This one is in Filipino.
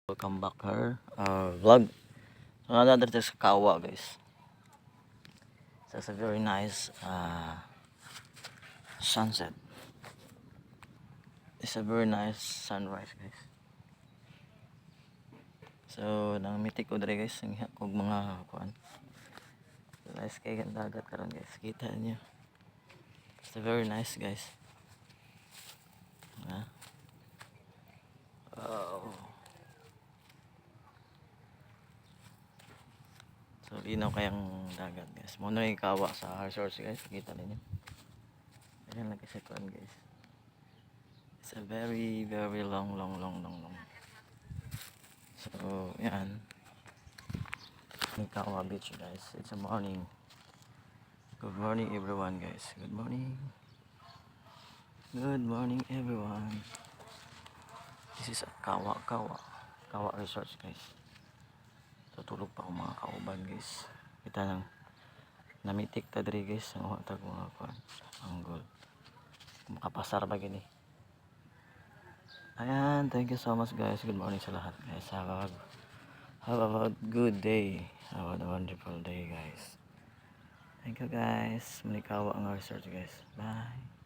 Welcome back her vlog. So another to sa Kawa, guys. So it's a very nice sunset. It's a very nice sunrise, guys. So nangamitik ko dere, guys, ang kog mga kuan. Nice kay ang dagat karon, guys. Kita niyo. It's a very nice, guys. Oh. So linaw kayang dagat, guys. Muna yung Kawa sa resorts, guys. Kita niyo. Ayan lagi sa kuan, guys. It's a very long. So yan. Kawa Beach, guys. It's a morning. Good morning everyone, guys. Good morning everyone. This is a Kawa Resorts, guys. Tutulog pa ako mga kauban, guys. Kita nang namitik ta diri, guys. Ang tag mga kuan angle makapasar ba gini. Ayan, thank you so much, guys. Good morning sa lahat, guys. Have a good day. Have a wonderful day, guys. Thank you, guys. Manikawa ang resort, guys. Bye.